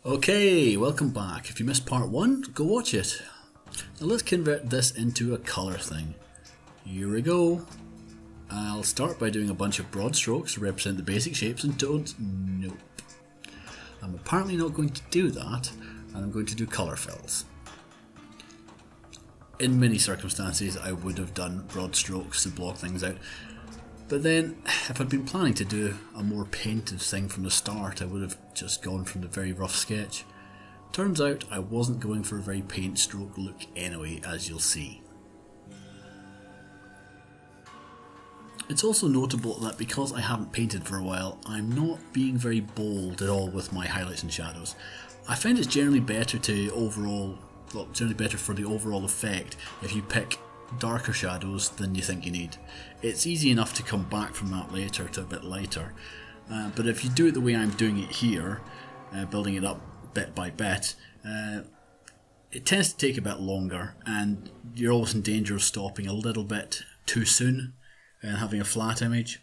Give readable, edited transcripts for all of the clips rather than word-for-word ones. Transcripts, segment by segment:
Okay, welcome back. If you missed part one, go watch it. Now let's convert this into a colour thing. Here we go. I'll start by doing a bunch of broad strokes to represent the basic shapes and tones. Nope. I'm apparently not going to do that, and I'm going to do colour fills. In many circumstances, I would have done broad strokes to block things out. But then, if I'd been planning to do a more painted thing from the start, I would have just gone from the very rough sketch. Turns out I wasn't going for a very paint stroke look anyway, as you'll see. It's also notable that because I haven't painted for a while, I'm not being very bold at all with my highlights and shadows. I find it's generally better for the overall effect if you pick darker shadows than you think you need. It's easy enough to come back from that later to a bit lighter, but if you do it the way I'm doing it here, building it up bit by bit, it tends to take a bit longer, and you're always in danger of stopping a little bit too soon and having a flat image.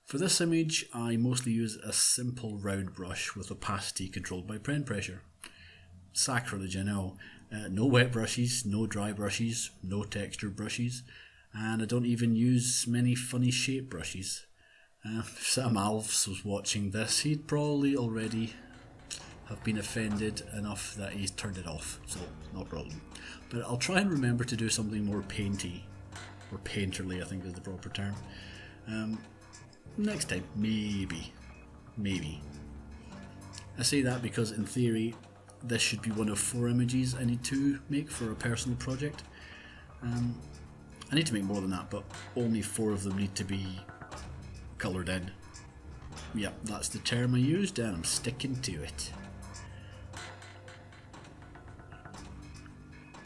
For this image, I mostly use a simple round brush with opacity controlled by pen pressure. Sacrilege, I know. No wet brushes, no dry brushes, no texture brushes, and I don't even use many funny shape brushes. If Sam Alves was watching this, he'd probably already have been offended enough that he's turned it off, so no problem. But I'll try and remember to do something more painty, or painterly I think is the proper term. Next time, maybe. I say that because in theory this should be one of 4 images I need to make for a personal project. I need to make more than that, but only 4 of them need to be coloured in. Yep, that's the term I used and I'm sticking to it.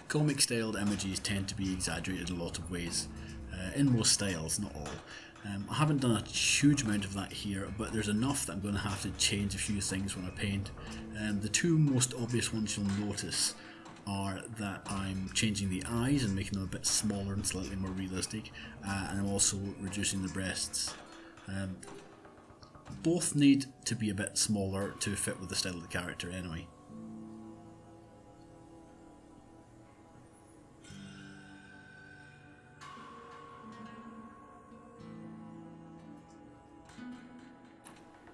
Comic styled images tend to be exaggerated in a lot of ways, in most styles, not all. I haven't done a huge amount of that here, but there's enough that I'm going to have to change a few things when I paint. The 2 most obvious ones you'll notice are that I'm changing the eyes and making them a bit smaller and slightly more realistic, and I'm also reducing the breasts. Both need to be a bit smaller to fit with the style of the character anyway.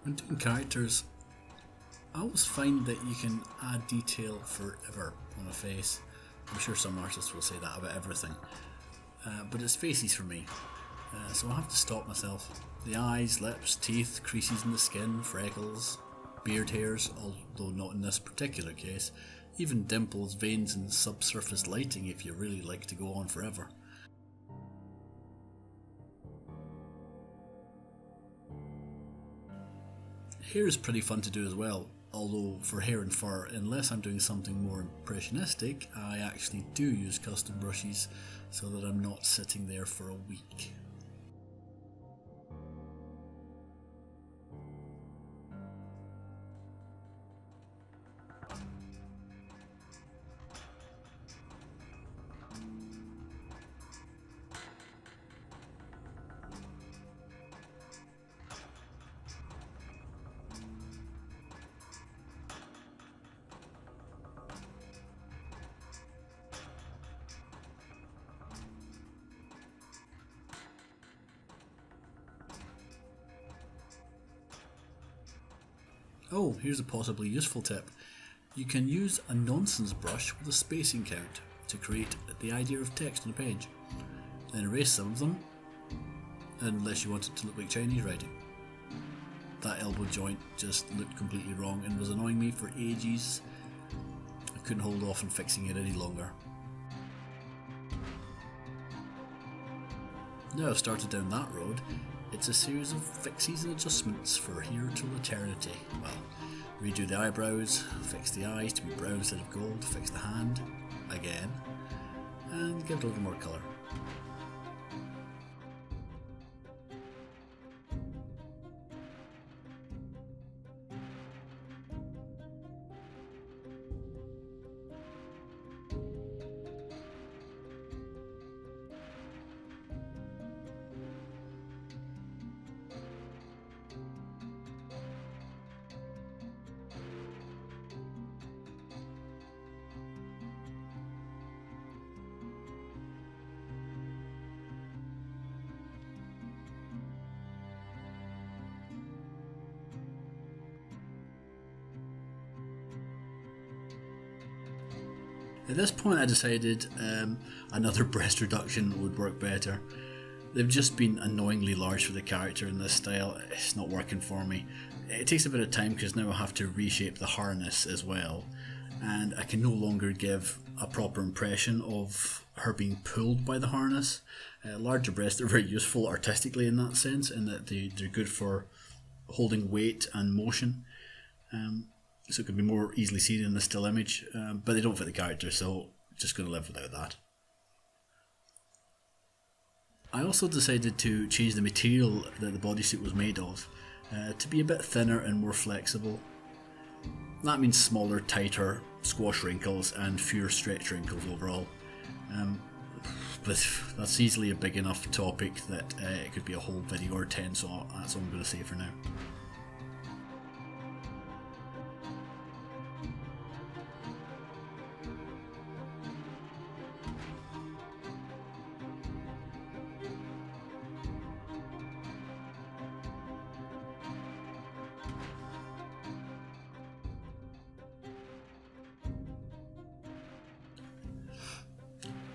When doing characters, I always find that you can add detail forever on a face. I'm sure some artists will say that about everything, but it's faces for me, so I have to stop myself. The eyes, lips, teeth, creases in the skin, freckles, beard hairs, although not in this particular case, even dimples, veins and subsurface lighting if you really like to go on forever. Hair is pretty fun to do as well, although for hair and fur, unless I'm doing something more impressionistic, I actually do use custom brushes so that I'm not sitting there for a week. Oh, here's a possibly useful tip. You can use a nonsense brush with a spacing count to create the idea of text on a page. Then erase some of them, unless you want it to look like Chinese writing. That elbow joint just looked completely wrong and was annoying me for ages. I couldn't hold off on fixing it any longer. Now I've started down that road, it's a series of fixes and adjustments for here till eternity. Well, redo the eyebrows, fix the eyes to be brown instead of gold, fix the hand, again, and give it a little more colour. At this point I decided another breast reduction would work better. They've just been annoyingly large for the character in this style. It's not working for me. It takes a bit of time because now I have to reshape the harness as well, and I can no longer give a proper impression of her being pulled by the harness. Larger breasts are very useful artistically in that sense, in that they're good for holding weight and motion, so it can be more easily seen in the still image, but they don't fit the character, so just going to live without that. I also decided to change the material that the bodysuit was made of to be a bit thinner and more flexible. That means smaller, tighter squash wrinkles and fewer stretch wrinkles overall. But that's easily a big enough topic that it could be a whole video or 10, so that's all I'm going to say for now.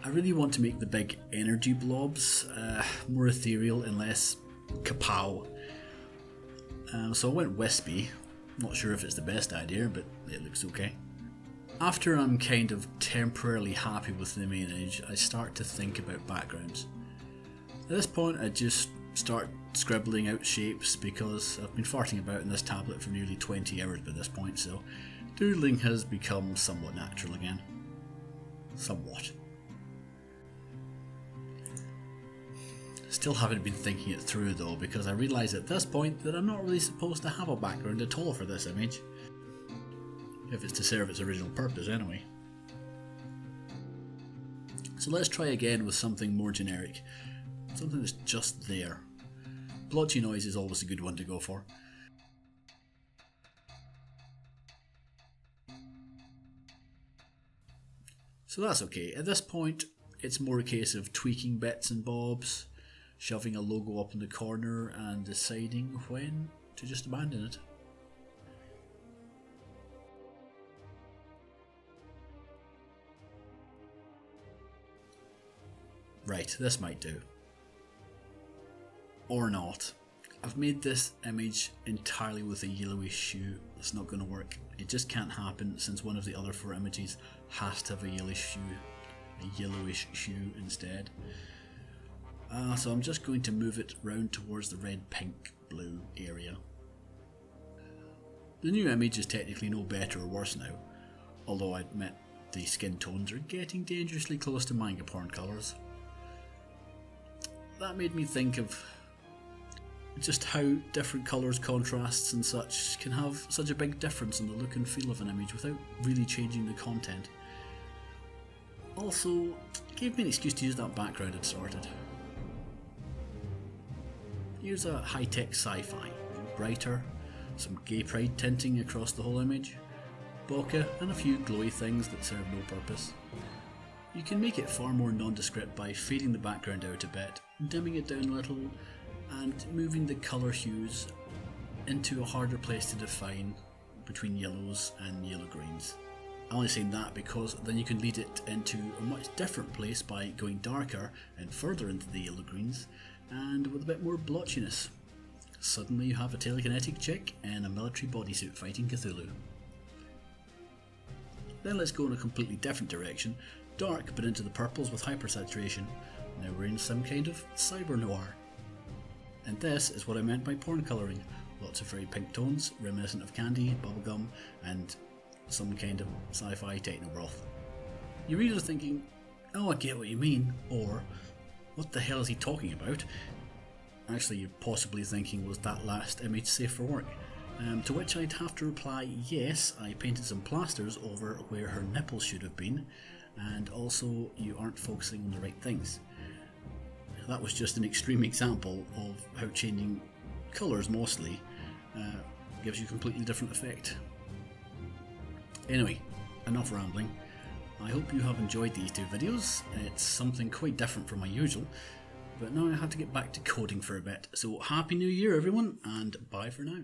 I really want to make the big energy blobs more ethereal and less kapow. So I went wispy. Not sure if it's the best idea, but it looks okay. After I'm kind of temporarily happy with the main image, I start to think about backgrounds. At this point I just start scribbling out shapes because I've been farting about in this tablet for nearly 20 hours by this point, so doodling has become somewhat natural again. Somewhat. Still haven't been thinking it through though, because I realise at this point that I'm not really supposed to have a background at all for this image. If it's to serve its original purpose anyway. So let's try again with something more generic. Something that's just there. Blotchy noise is always a good one to go for. So that's okay. At this point it's more a case of tweaking bits and bobs, shoving a logo up in the corner and deciding when to just abandon it. Right, this might do. Or not. I've made this image entirely with a yellowish shoe. It's not going to work. It just can't happen since one of the other 4 images has to have a yellowish shoe instead. So I'm just going to move it round towards the red, pink, blue area. The new image is technically no better or worse now, although I admit the skin tones are getting dangerously close to manga porn colours. That made me think of just how different colours, contrasts and such can have such a big difference in the look and feel of an image without really changing the content. Also, gave me an excuse to use that background I'd sorted. Here's a high-tech sci-fi, brighter, some gay pride tinting across the whole image, bokeh and a few glowy things that serve no purpose. You can make it far more nondescript by fading the background out a bit, dimming it down a little, and moving the colour hues into a harder place to define between yellows and yellow greens. I'm only saying that because then you can lead it into a much different place by going darker and further into the yellow greens and with a bit more blotchiness. Suddenly you have a telekinetic chick in a military bodysuit fighting Cthulhu. Then let's go in a completely different direction, dark but into the purples with hypersaturation. Now we're in some kind of cyber noir. And this is what I meant by porn colouring. Lots of very pink tones, reminiscent of candy, bubblegum, and some kind of sci-fi techno broth. You're either thinking, oh I get what you mean, or what the hell is he talking about? Actually you're possibly thinking, was that last image safe for work? To which I'd have to reply, yes, I painted some plasters over where her nipples should have been, and also you aren't focusing on the right things. That was just an extreme example of how changing colours mostly gives you a completely different effect. Anyway, enough rambling. I hope you have enjoyed these 2 videos. It's something quite different from my usual, but now I have to get back to coding for a bit. So happy new year everyone, and bye for now.